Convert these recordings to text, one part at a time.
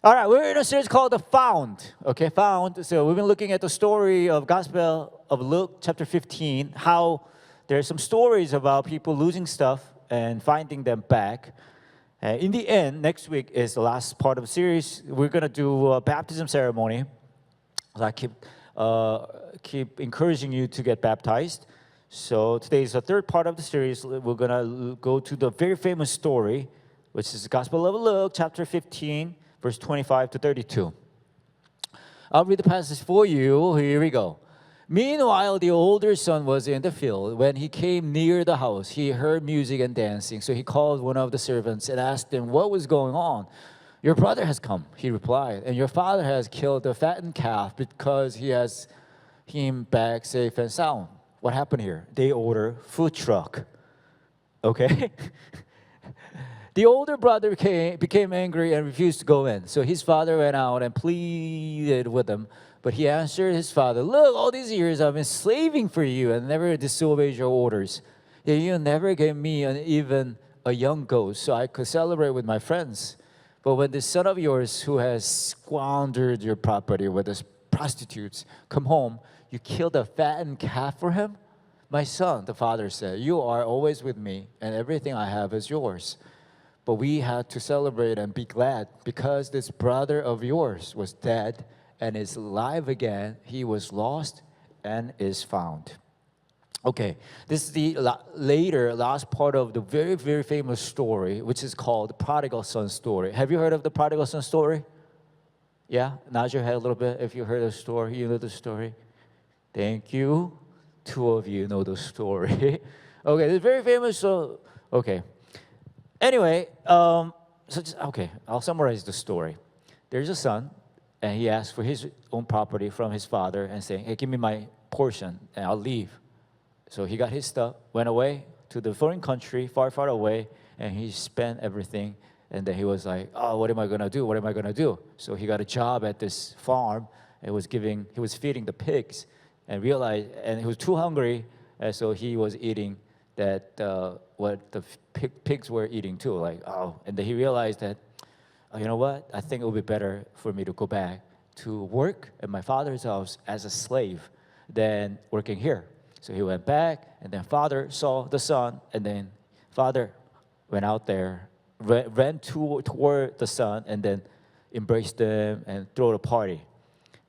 All right, we're in a series called The Found. Okay, Found. So we've been looking at the story of Gospel of Luke, chapter 15, how there's some stories about people losing stuff and finding them back. In the end, next week is the last part of the series. We're going to do a baptism ceremony. So I keep encouraging you to get baptized. So today is the third part of the series. We're going to go to the very famous story, which is the Gospel of Luke, chapter 15, verse 25 to 32. I'll read the passage for you. Here we go. Meanwhile, the older son was in the field. When he came near the house, he heard music and dancing. So he called one of the servants and asked him what was going on. Your brother has come, he replied, and your father has killed the fattened calf because he has him back safe and sound. What happened here? They order food truck. Okay? The older brother became angry and refused to go in. So his father went out and pleaded with him. But he answered his father, look, all these years I've been slaving for you and never disobeyed your orders. Yet you never gave me even a young goat so I could celebrate with my friends. But when this son of yours who has squandered your property with his prostitutes come home, you killed a fattened calf for him? My son, the father said, you are always with me and everything I have is yours. But we had to celebrate and be glad because this brother of yours was dead and is alive again. He was lost and is found. Okay, this is the last part of the very, very famous story, which is called the prodigal son story. Have you heard of the prodigal son story? Yeah? Nod your head a little bit if you heard the story. You know the story? Thank you. Two of you know the story. Okay, it's very famous. So, okay. Anyway, I'll summarize the story. There's a son, and he asked for his own property from his father and saying, hey, give me my portion, and I'll leave. So he got his stuff, went away to the foreign country, far, far away, and he spent everything. And then he was like, oh, what am I going to do? What am I going to do? So he got a job at this farm, and he was feeding the pigs, and realized, and he was too hungry, and so he was eating what the pigs were eating too. And then he realized that, oh, you know what? I think it would be better for me to go back to work at my father's house as a slave than working here. So he went back, and then father saw the son, and then father went out there, ran toward the son, and then embraced them and threw a party.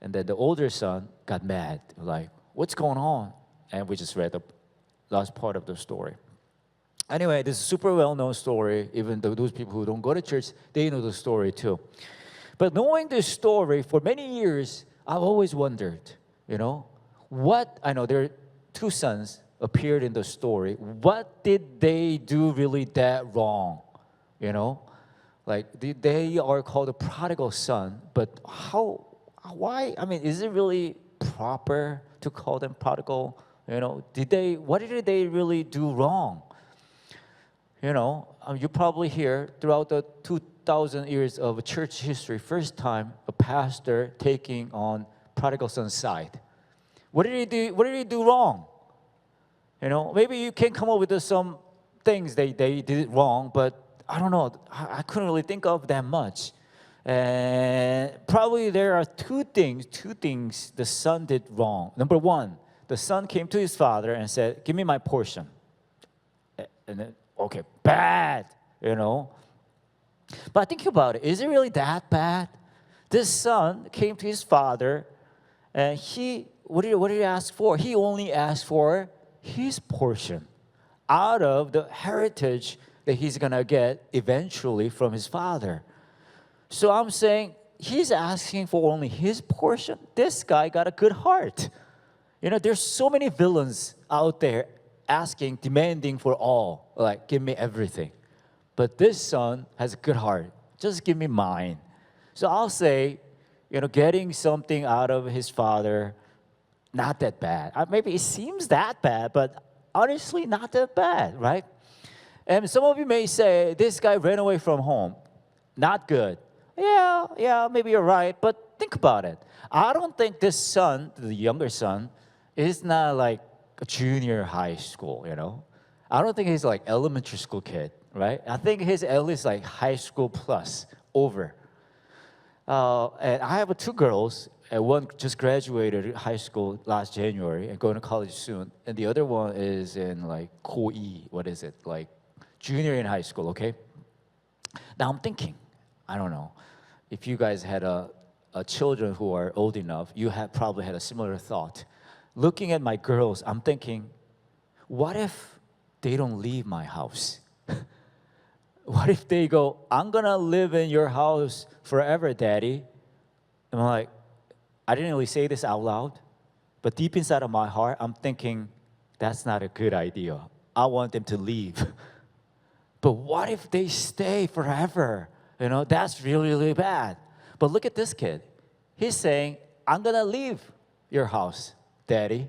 And then the older son got mad, like, what's going on? And we just read the last part of the story. Anyway, this is a super well-known story. Even though those people who don't go to church, they know the story too. But knowing this story for many years, I've always wondered, I know there are two sons appeared in the story. What did they do really that wrong? They are called the prodigal son, but why? I mean, is it really proper to call them prodigal? What did they really do wrong? You probably hear throughout the 2,000 years of church history, first time a pastor taking on prodigal son's side. What did he do? What did he do wrong? Maybe you can come up with some things they did wrong, but I don't know. I couldn't really think of that much. And probably there are two things the son did wrong. Number one, the son came to his father and said, give me my portion. And then, okay, bad, But think about it. Is it really that bad? This son came to his father, and what did he ask for? He only asked for his portion out of the heritage that he's going to get eventually from his father. So I'm saying he's asking for only his portion. This guy got a good heart. There's so many villains out there demanding for all, like, give me everything. But this son has a good heart. Just give me mine. So I'll say, getting something out of his father, not that bad. Maybe it seems that bad, but honestly, not that bad, right? And some of you may say, this guy ran away from home. Not good. Yeah, maybe you're right, but think about it. I don't think this son, the younger son, is not like a junior high school, I don't think he's like elementary school kid, right? I think he's at least like high school plus, over. And I have two girls, and one just graduated high school last January and going to college soon, and the other one is in like 고2, what is it, like junior in high school, okay? Now I'm thinking, I don't know, if you guys had a children who are old enough, you have probably had a similar thought. Looking at my girls, I'm thinking, what if they don't leave my house? What if they go, I'm gonna live in your house forever, Daddy? And I'm like, I didn't really say this out loud, but deep inside of my heart, I'm thinking, that's not a good idea. I want them to leave. But what if they stay forever? You know, that's really, really bad. But look at this kid. He's saying, I'm gonna leave your house, Daddy.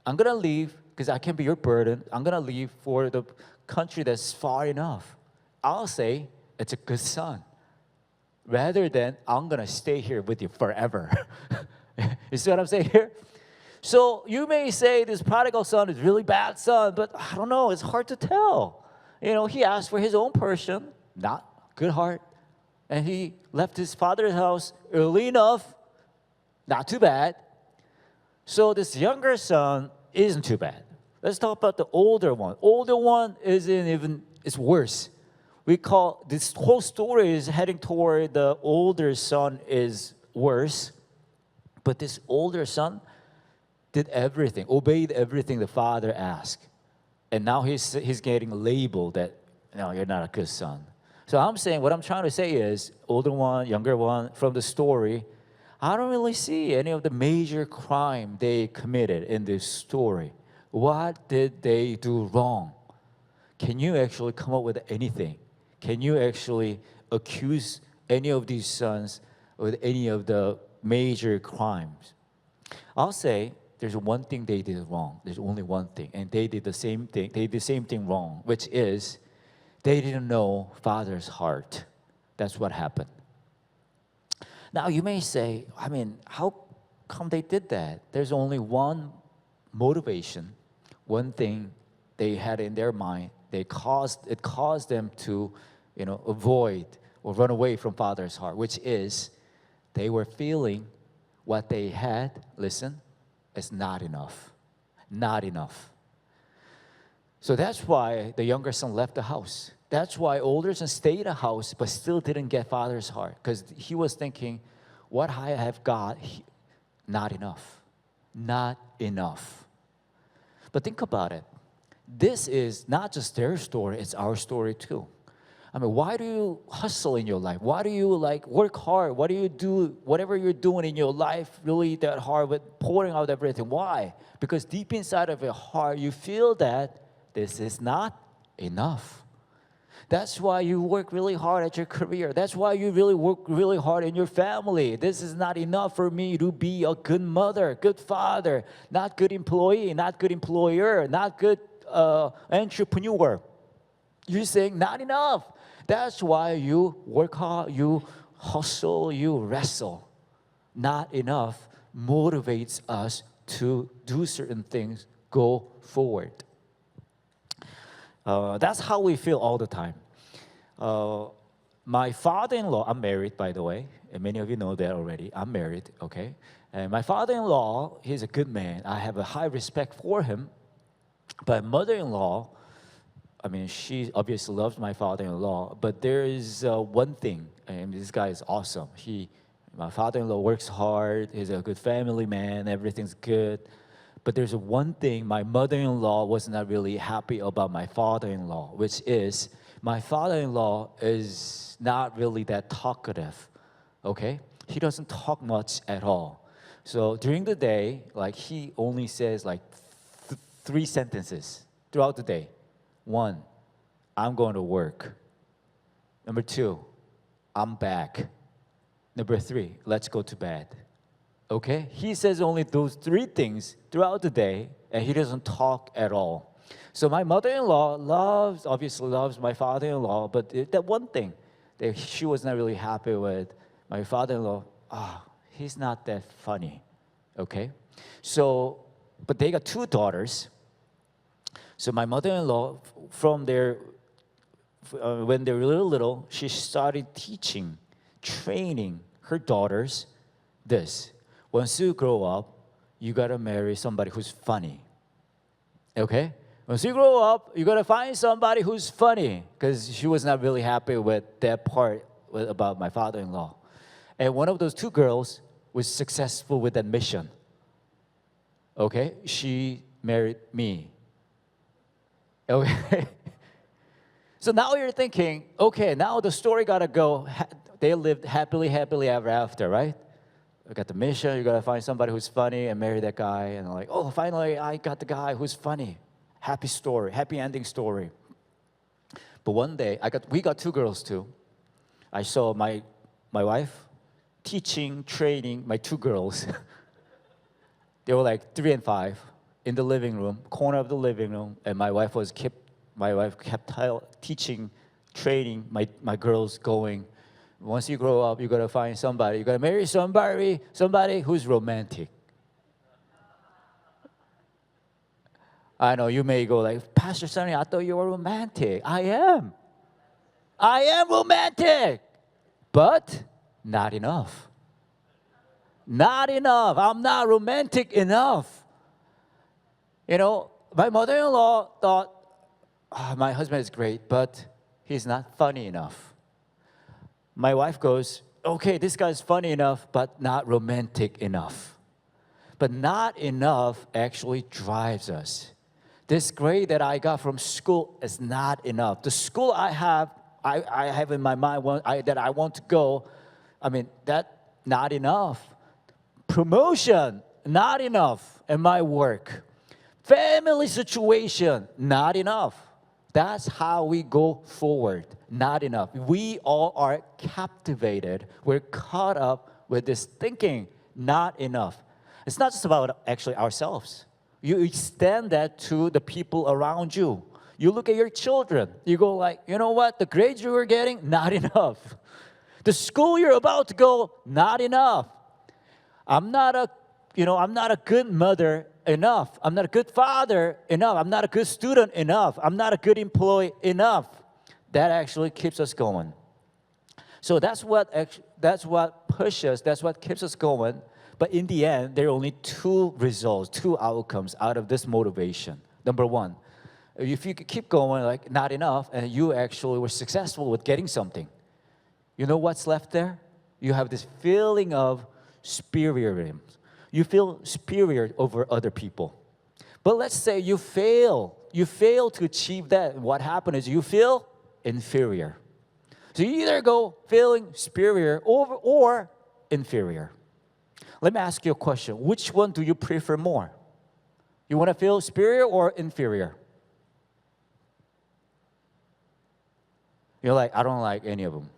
I'm gonna leave because I can be your burden. I'm gonna leave for the country that's far enough. I'll say it's a good son, rather than I'm gonna stay here with you forever. You see what I'm saying here? So you may say this prodigal son is really bad son, but I don't know, it's hard to tell. You know, he asked for his own portion, not good heart, and he left his father's house early enough, not too bad. So this younger son isn't too bad. Let's talk about the older one. Older one it's worse. We call this whole story is heading toward the older son is worse, but this older son did everything, obeyed everything the father asked, and now he's getting labeled that no, you're not a good son. So I'm saying what I'm trying to say is older one, younger one from the story. I don't really see any of the major crime they committed in this story. What did they do wrong? Can you actually come up with anything? Can you actually accuse any of these sons with any of the major crimes? I'll say there's one thing they did wrong. There's only one thing, and they did the same thing. They did the same thing wrong, which is they didn't know Father's heart. That's what happened. Now you may say, I mean, how come they did that? There's only one motivation, one thing they had in their mind. It caused them to, avoid or run away from Father's heart, which is they were feeling what they had, listen, is not enough. Not enough. So that's why the younger son left the house. That's why older son stayed in the house but still didn't get Father's heart, because he was thinking, what I have got, not enough. Not enough. But think about it. This is not just their story, it's our story too. I mean, why do you hustle in your life? Why do you work hard? Why do you do whatever you're doing in your life really that hard with pouring out everything? Why? Because deep inside of your heart, you feel that this is not enough. That's why you work really hard at your career. That's why you really work really hard in your family. This is not enough for me to be a good mother, good father, not good employee, not good employer, not good entrepreneur. You're saying not enough. That's why you work hard, you hustle, you wrestle. Not enough motivates us to do certain things, go forward. That's how we feel all the time. My father-in-law, I'm married, by the way, and many of you know that already. I'm married, okay? And my father-in-law, he's a good man. I have a high respect for him. But mother-in-law, I mean, she obviously loves my father-in-law, but there is one thing, and this guy is awesome. My father-in-law works hard, he's a good family man, everything's good. But there's one thing my mother-in-law was not really happy about my father-in-law, which is my father-in-law is not really that talkative, okay? He doesn't talk much at all. So during the day, he only says 3 sentences throughout the day. 1, I'm going to work. Number 2, I'm back. Number 3, let's go to bed. Okay? He says only those 3 things throughout the day, and he doesn't talk at all. So my mother-in-law obviously loves my father-in-law, but that one thing that she was not really happy with, my father-in-law, he's not that funny. Okay? So, but they got 2 daughters. So my mother-in-law, when they were little, she started training her daughters this. Once you grow up, you got to marry somebody who's funny. Okay? Once you grow up, you got to find somebody who's funny, because she was not really happy with that part about my father-in-law. And one of those two girls was successful with that mission. Okay? She married me. Okay? So now you're thinking, okay, now the story got to go. They lived happily ever after, right? You got the mission, you got to find somebody who's funny and marry that guy. And I'm like, oh, finally, I got the guy who's funny. Happy story, happy ending story. But one day, we got two girls too. I saw my wife teaching, training my two girls. They were like 3 and 5 in the living room, corner of the living room, and my wife kept teaching, training my girls, going, once you grow up, you gotta find somebody. You gotta marry somebody who's romantic. I know you may go like, Pastor Sonny, I thought you were romantic. I am romantic, but not enough. Not enough. I'm not romantic enough. You know, my mother-in-law thought, my husband is great, but he's not funny enough. My wife goes, okay, this guy's funny enough, but not romantic enough. But not enough actually drives us. This grade that I got from school is not enough. The school I have in my mind that I want to go, that not enough. Promotion, not enough in my work. Family situation, not enough. That's how we go forward. Not enough. We all are captivated. We're caught up with this thinking, not enough. It's not just about actually ourselves. You extend that to the people around you. You look at your children. You go like, you know what? The grades you were getting, not enough. The school you're about to go, not enough. I'm not a good mother enough. I'm not a good father enough. I'm not a good student enough. I'm not a good employee enough. That actually keeps us going. So that's what pushes, that's what keeps us going. But in the end, there are only two results, two outcomes out of this motivation. Number one, if you keep going like not enough and you actually were successful with getting something, you know what's left there? You have this feeling of superiorism. You feel superior over other people. But let's say you fail to achieve that. What happened is you feel inferior. So you either go feeling superior or inferior. Let me ask you a question. Which one do you prefer more? You want to feel superior or inferior? You're like, I don't like any of them.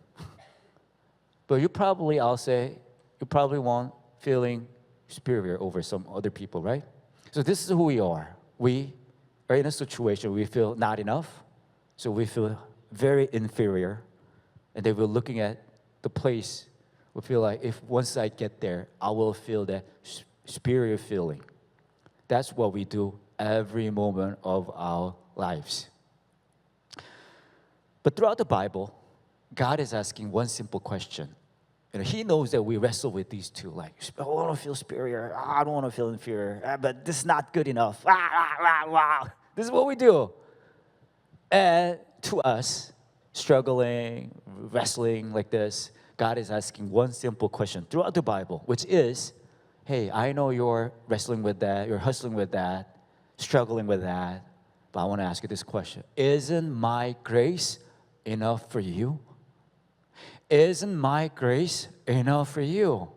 But I'll say, you probably want feeling superior over some other people, right? So this is who we are. We are in a situation we feel not enough, so we feel very inferior, and then we're looking at the place. We feel like if once I get there, I will feel that superior feeling. That's what we do every moment of our lives. But throughout the Bible, God is asking one simple question. He knows that we wrestle with these two, like, I want to feel superior, I don't want to feel inferior, but this is not good enough. This is what we do. And to us, struggling, wrestling like this, God is asking one simple question throughout the Bible, which is, hey, I know you're wrestling with that, you're hustling with that, struggling with that, but I want to ask you this question. Isn't my grace enough for you? Isn't my grace enough for you?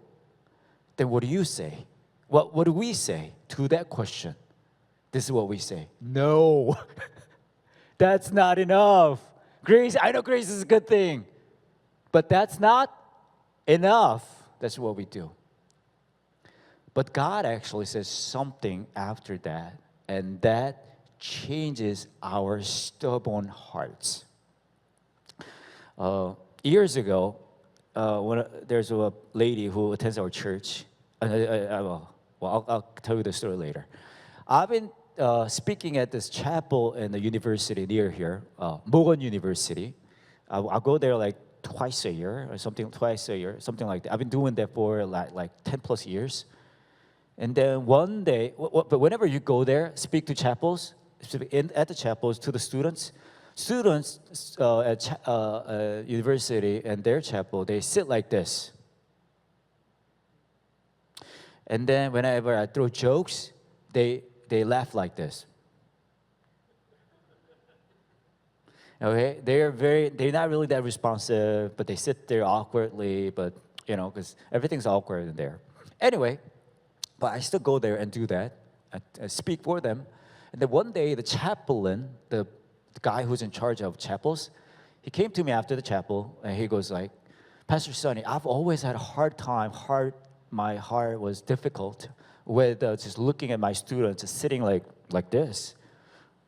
Then what do you say? What do we say to that question? This is what we say. No, that's not enough. Grace, I know grace is a good thing, but that's not enough. That's what we do. But God actually says something after that, and that changes our stubborn hearts. Years ago, there's a lady who attends our church. I'll tell you the story later. I've been speaking at this chapel in the university near here, Mogon University. I'll go there like twice a year or something, twice a year, something like that. I've been doing that for like 10 plus years. And then one day, but whenever you go there, speak to chapels, at the chapels to the students at university and their chapel, they sit like this. And then whenever I throw jokes, they laugh like this. Okay, they're not really that responsive, but they sit there awkwardly, but because everything's awkward in there. Anyway, but I still go there and do that, I speak for them. And then one day, the chaplain, the guy who's in charge of chapels, he came to me after the chapel, and he goes like, Pastor Sonny, I've always had a hard time, my heart was difficult with just looking at my students just sitting like this.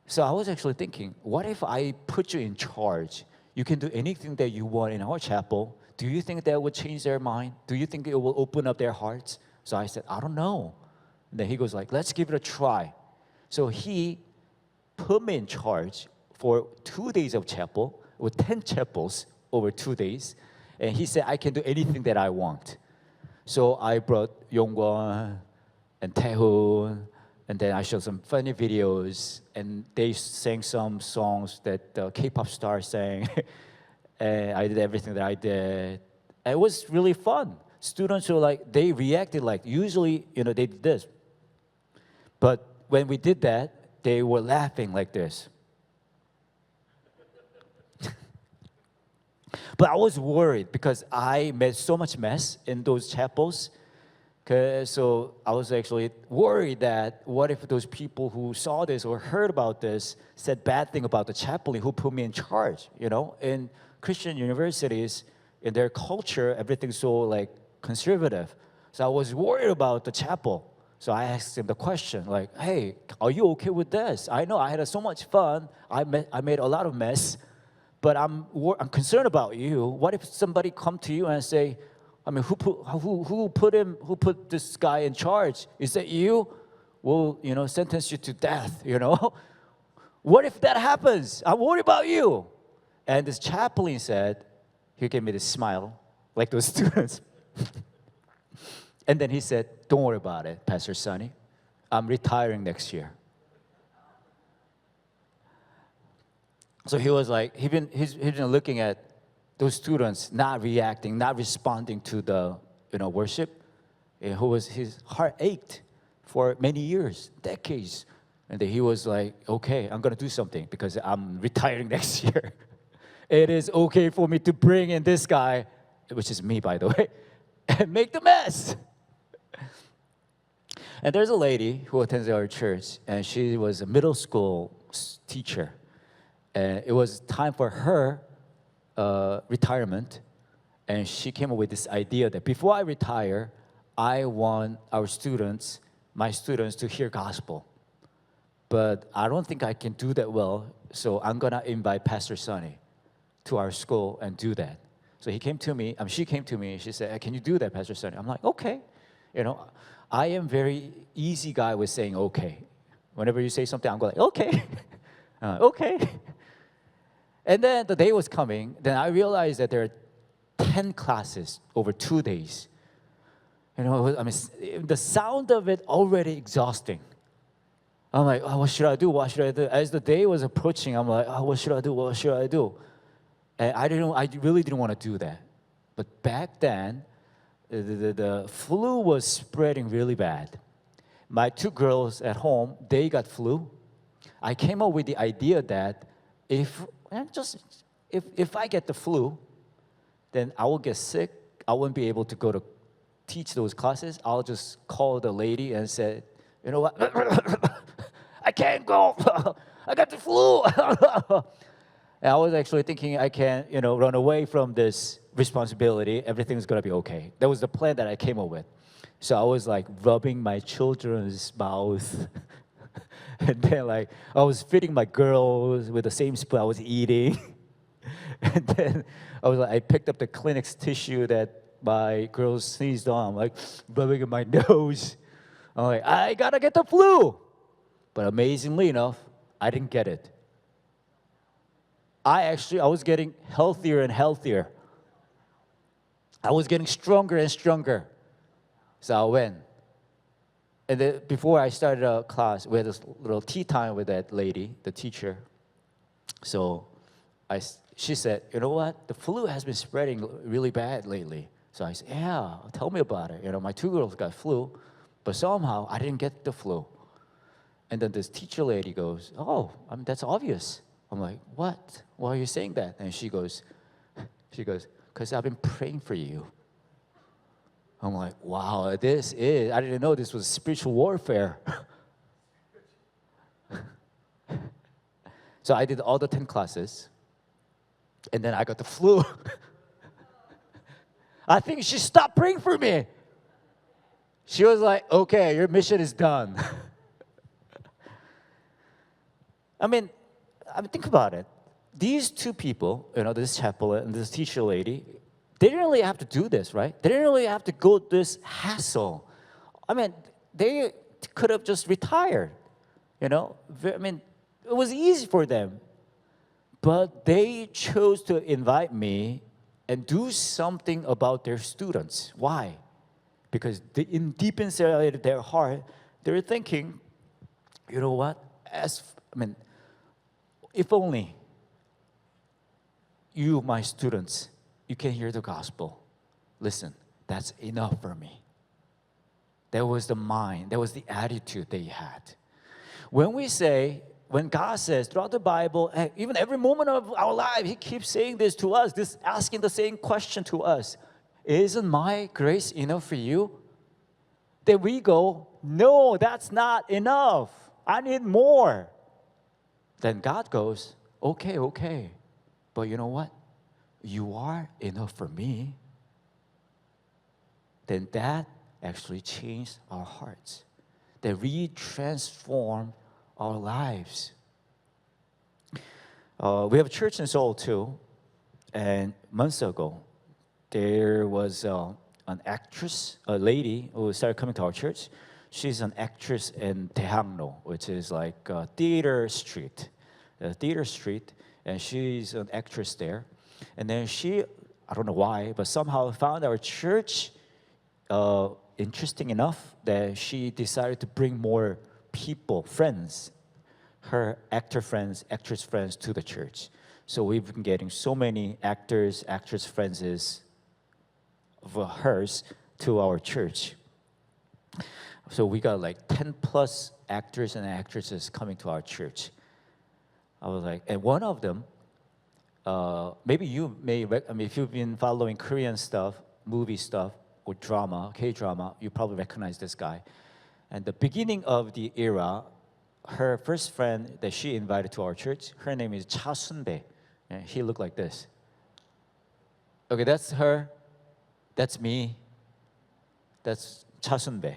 So I was actually thinking, what if I put you in charge? You can do anything that you want in our chapel. Do you think that would change their mind? Do you think it will open up their hearts? So I said, I don't know. And then he goes like, let's give it a try. So he put me in charge for 2 days of chapel, with 10 chapels over 2 days. And he said, I can do anything that I want. So I brought Yongwon and Taejon, and then I showed some funny videos, and they sang some songs that the K-pop stars sang. And I did everything that I did. And it was really fun. Students were like, they reacted like, usually, they did this. But when we did that, they were laughing like this. But I was worried because I made so much mess in those chapels. So I was actually worried that what if those people who saw this or heard about this said bad thing about the chaplain who put me in charge, In Christian universities, in their culture, everything's so like conservative. So I was worried about the chapel. So I asked him the question like, hey, are you okay with this? I know I had so much fun. I made a lot of mess, but I'm concerned about you. What if somebody come to you and say, who put this guy in charge? Is that you? We'll, sentence you to death, What if that happens? I'm worried about you. And this chaplain said, he gave me this smile, like those students. And then he said, don't worry about it, Pastor Sonny. I'm retiring next year. So he was like, he's been looking at those students not reacting, not responding to the worship, his heart ached for many years, decades. And then he was like, okay, I'm gonna do something because I'm retiring next year. It is okay for me to bring in this guy, which is me, by the way, and make the mess. And there's a lady who attends our church, and she was a middle school teacher. And it was time for her retirement, and she came up with this idea that before I retire, I want my students to hear gospel. But I don't think I can do that well, so I'm gonna invite Pastor Sonny to our school and do that. So she came to me, she said, can you do that, Pastor Sonny? I'm like, okay. I am very easy guy with saying okay. Whenever you say something, I'm going, okay, okay. And then the day was coming, then I realized that there are 10 classes over 2 days. The sound of it already exhausting. I'm like, oh, what should I do? What should I do? As the day was approaching, I'm like, oh, what should I do? What should I do? And I really didn't want to do that. But back then, the flu was spreading really bad. My 2 girls at home, they got flu. I came up with the idea that if I get the flu, then I will get sick. I won't be able to go to teach those classes. I'll just call the lady and say, you know what? I can't go. I got the flu. And I was actually thinking I can, run away from this responsibility. Everything's gonna be okay. That was the plan that I came up with. So I was like rubbing my children's mouth. And then I was feeding my girls with the same spoon I was eating. And then I picked up the Kleenex tissue that my girls sneezed on. I'm like rubbing in my nose. I'm like, I gotta get the flu. But amazingly enough, I didn't get it. I was getting healthier and healthier. I was getting stronger and stronger. So I went. And then before I started a class, we had this little tea time with that lady, the teacher. So she said, you know what? The flu has been spreading really bad lately. So I said, yeah, tell me about it. You know, my 2 girls got flu, but somehow I didn't get the flu. And then this teacher lady goes, oh, that's obvious. I'm like, what? Why are you saying that? And she goes, because I've been praying for you. I'm like, wow, I didn't know this was spiritual warfare. So I did all the 10 classes, and then I got the flu. I think she stopped praying for me. She was like, okay, your mission is done. I mean, think about it. These two people, you know, this chaplain and this teacher lady, they didn't really have to do this, right? They didn't really have to go this hassle. I mean, they could have just retired, you know? I mean, it was easy for them. But they chose to invite me and do something about their students. Why? Because deep inside their heart, they're thinking, you know what? If only you, my students, you can hear the gospel. Listen, that's enough for me. That was the mind, that was the attitude they had. When God says throughout the Bible, even every moment of our life, He keeps saying this to us, asking the same question to us. Isn't my grace enough for you? Then we go, no, that's not enough. I need more. Then God goes, okay. But you know what? You are enough for me. Then that actually changed our hearts. That we transform our lives. We have a church in Seoul too, and months ago, there was an actress, a lady who started coming to our church. She's an actress in Daejeon, which is like Theater Street, and she's an actress there. And then she, I don't know why, but somehow found our church interesting enough that she decided to bring more people, friends, her actress friends to the church. So we've been getting so many actress friends of hers to our church. So we got like 10 plus actors and actresses coming to our church. I was like, and one of them, maybe you may, if you've been following Korean stuff, movie stuff, or drama, K-drama, you probably recognize this guy. And the beginning of the era, her first friend that she invited to our church, her name is Cha Sunbae. And he looked like this. Okay, that's her. That's me. That's Cha Sunbae.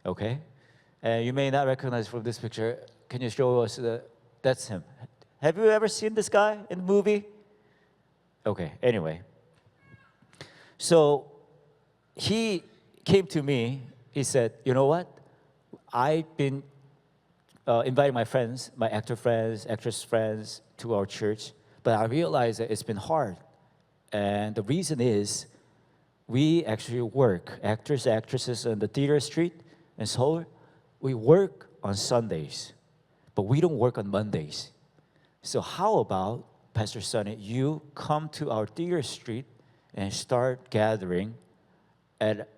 Okay? And you may not recognize from this picture. Can you show us that's him? Have you ever seen this guy in the movie? Okay, anyway. So he came to me. He said, you know what? I've been inviting my friends, my actor friends, actress friends to our church, but I realized that it's been hard. And the reason is we actually work, actors, actresses on the Theater Street in Seoul, we work on Sundays, but we don't work on Mondays. So how about, Pastor Sonny, you come to our Theater Street and start gathering at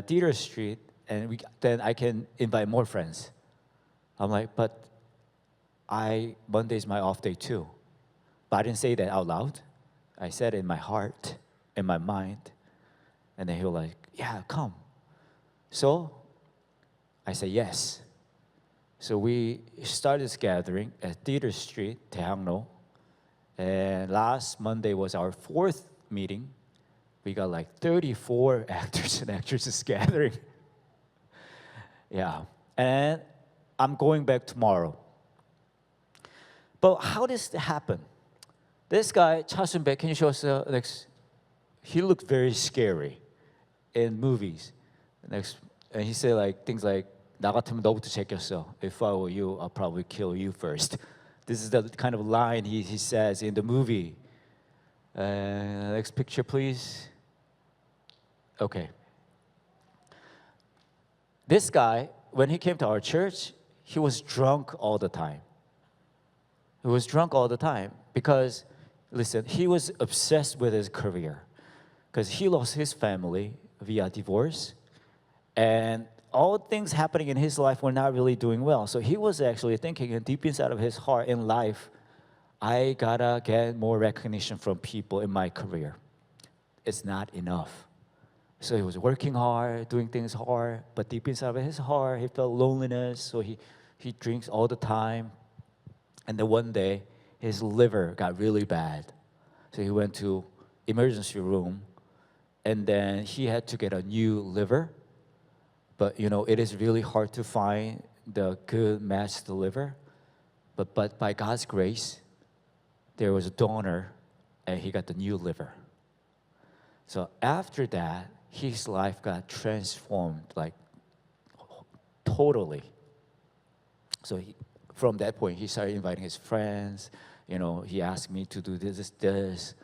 Theater Street, and then I can invite more friends. I'm like, but Monday's my off day too. But I didn't say that out loud. I said it in my heart, in my mind. And then he was like, yeah, come. So I said yes. So we started this gathering at Theater Street, Daejeon. And last Monday was our 4th meeting. We got like 34 actors and actresses gathering. Yeah, and I'm going back tomorrow. But how does it happen? This guy, Cha Sun-bae, can you show us the next? He looked very scary in movies. And he said like things like, 나 같으면 너부터 제꼈어. If I were you, I'll probably kill you first. This is the kind of line he says in the movie. Next picture, please. Okay. This guy, when he came to our church, he was drunk all the time. He was drunk all the time because, listen, he was obsessed with his career because he lost his family via divorce, and all things happening in his life were not really doing well. So he was actually thinking deep inside of his heart in life, I gotta get more recognition from people in my career. It's not enough. So he was working hard, doing things hard, but deep inside of his heart, he felt loneliness, so he drinks all the time. And then one day, his liver got really bad. So he went to emergency room, and then he had to get a new liver. But it is really hard to find the good matched liver. But by God's grace, there was a donor, and he got the new liver. So after that, his life got transformed, like totally. So from that point, he started inviting his friends. He asked me to do this.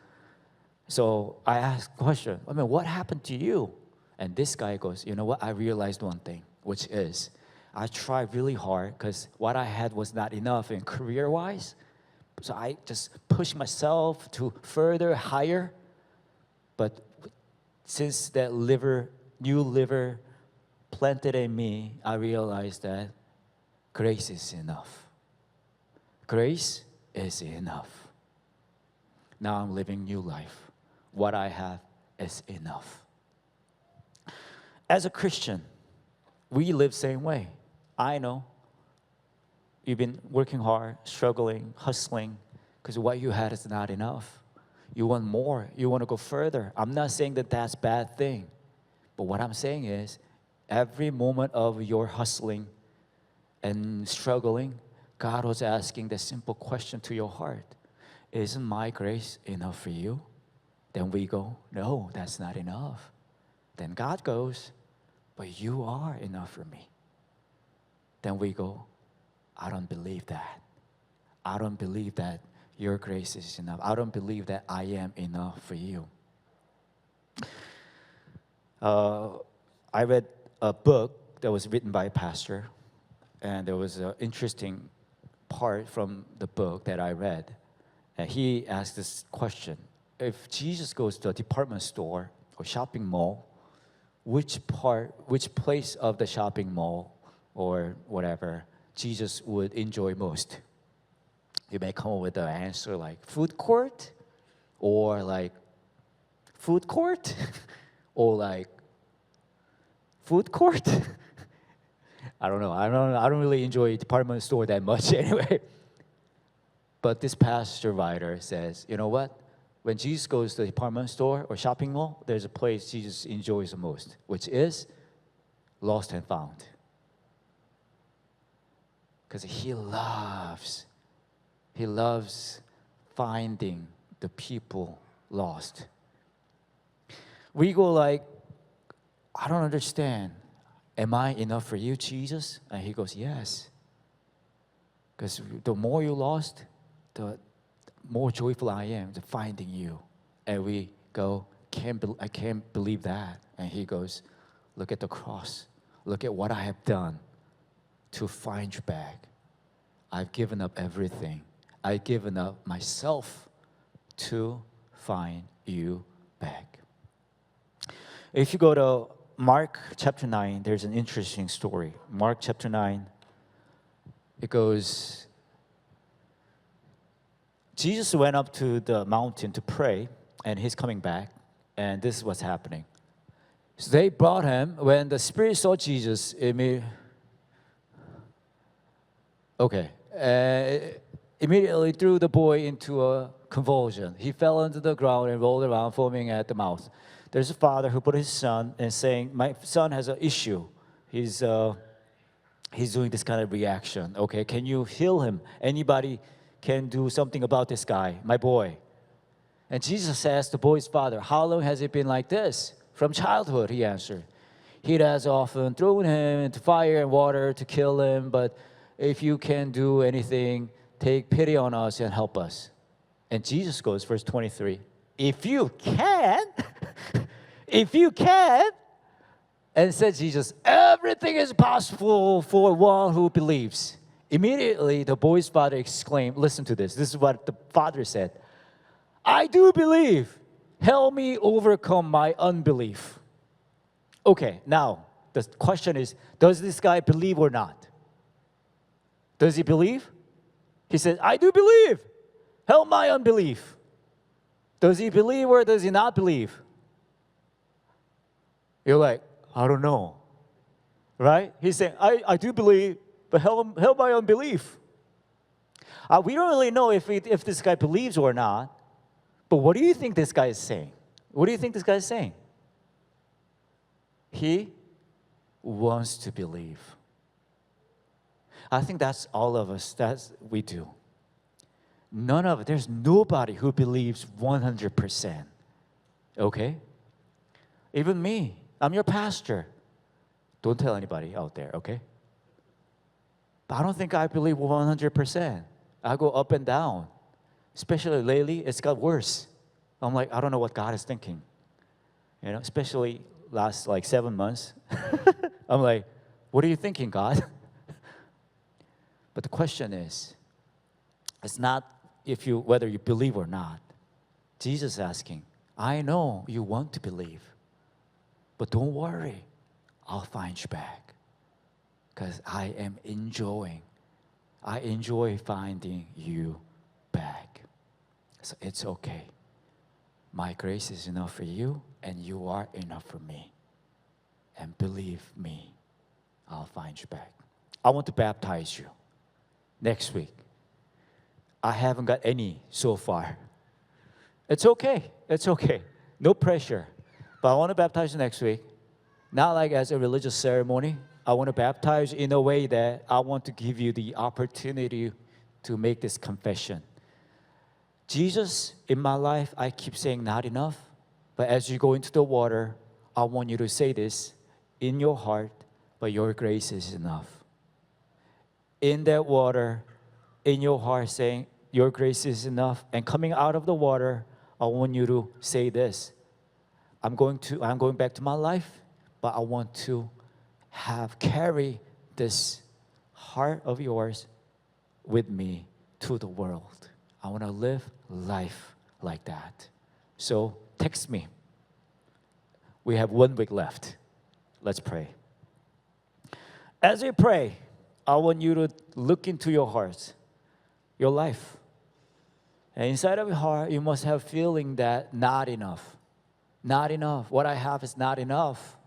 So I asked the question, what happened to you? And this guy goes, you know what? I realized one thing, which is I tried really hard because what I had was not enough in career-wise. So I just pushed myself to further higher. But since that new liver planted in me, I realized that grace is enough. Grace is enough. Now I'm living new life. What I have is enough. As a Christian, we live same way. I know you've been working hard, struggling, hustling, because what you had is not enough. You want more. You want to go further. I'm not saying that that's a bad thing. But what I'm saying is, every moment of your hustling and struggling, God was asking the simple question to your heart. Isn't my grace enough for you? Then we go, no, that's not enough. Then God goes, but you are enough for me. Then we go, I don't believe that. I don't believe that your grace is enough. I don't believe that I am enough for you. I read a book that was written by a pastor, and there was an interesting part from the book that I read. And he asked this question: if Jesus goes to a department store or shopping mall, which place of the shopping mall or whatever Jesus would enjoy most? You may come up with an answer like food court, or like food court, or like food court. I don't know. I don't really enjoy department store that much anyway. But this pastor writer says, you know what? When Jesus goes to the department store or shopping mall, there's a place Jesus enjoys the most, which is lost and found. Because he loves finding the people lost. We go like, I don't understand. Am I enough for you, Jesus? And he goes, yes. Because the more you lost, the more joyful I am to finding you. And we go, I can't believe that. And he goes, look at the cross. Look at what I have done to find you back. I've given up everything. I've given up myself to find you back. If you go to Mark chapter 9, there's an interesting story. Mark chapter 9, it goes, Jesus went up to the mountain to pray, and he's coming back, and this is what's happening. So they brought him. When the Spirit saw Jesus, immediately threw the boy into a convulsion. He fell into the ground and rolled around, foaming at the mouth. There's a father who put his son and saying, my son has an issue. He's doing this kind of reaction. Okay, can you heal him? Anybody can do something about this guy, my boy. And Jesus asked the boy's father, how long has it been like this? From childhood, he answered. He has often thrown him into fire and water to kill him, but if you can do anything, take pity on us and help us. And Jesus goes, verse 23, if you can, If you can, and said Jesus, everything is possible for one who believes. Immediately, the boy's father exclaimed, listen to this. This is what the father said. I do believe. Help me overcome my unbelief. Okay, now, the question is, does this guy believe or not? Does he believe? He said, I do believe. Help my unbelief. Does he believe or does he not believe? You're like, I don't know. Right? He's saying, I do believe, but help my unbelief. We don't really know if this guy believes or not. But what do you think this guy is saying? What do you think this guy is saying? He wants to believe. I think that's all of us. That's we do. There's nobody who believes 100%. Okay? Even me. I'm your pastor. Don't tell anybody out there, okay? But I don't think I believe 100%. I go up and down. Especially lately, it's got worse. I'm like, I don't know what God is thinking. You know, especially last 7 months. I'm like, what are you thinking, God? But the question is, it's not whether you believe or not. Jesus is asking, I know you want to believe, but don't worry, I'll find you back. Because I enjoy finding you back. So it's okay. My grace is enough for you, and you are enough for me. And believe me, I'll find you back. I want to baptize you next week. I haven't got any so far. It's okay. It's okay. No pressure. But I want to baptize you next week. Not like as a religious ceremony. I want to baptize you in a way that I want to give you the opportunity to make this confession. Jesus, in my life, I keep saying not enough. But as you go into the water, I want you to say this in your heart, but your grace is enough. In that water, in your heart, saying your grace is enough. And coming out of the water, I want you to say this. I'm going back to my life, but I want to carry this heart of yours with me to the world. I want to live life like that. So text me. We have 1 week left. Let's pray. As we pray, I want you to look into your heart, your life. And inside of your heart, you must have feeling that not enough. Not enough. What I have is not enough.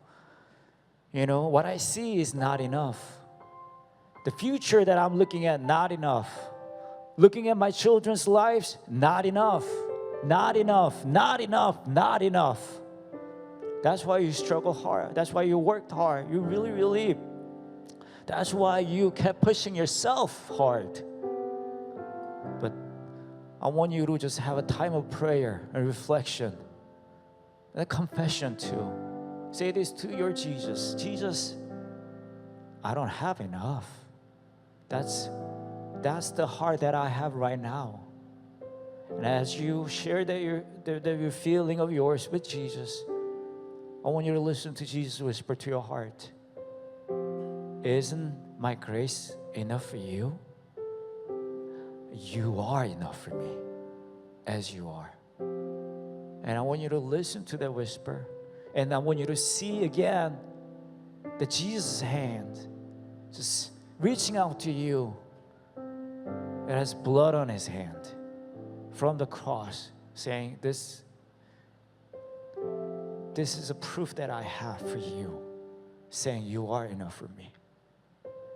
You know, what I see is not enough. The future that I'm looking at, not enough. Looking at my children's lives, not enough. Not enough, not enough, not enough. That's why you struggle hard. That's why you worked hard. You really, really. That's why you kept pushing yourself hard. But I want you to just have a time of prayer and reflection. And a confession too. Say this to your Jesus. Jesus, I don't have enough. That's the heart that I have right now. And as you share your feeling of yours with Jesus, I want you to listen to Jesus whisper to your heart. Isn't my grace enough for you? You are enough for me, as you are. And I want you to listen to that whisper. And I want you to see again that Jesus' hand just reaching out to you. It has blood on his hand from the cross, saying, this is a proof that I have for you, saying you are enough for me.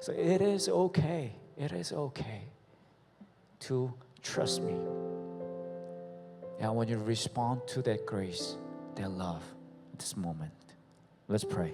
So it is okay. It is okay to trust me. And I want you to respond to that grace, that love, at this moment. Let's pray.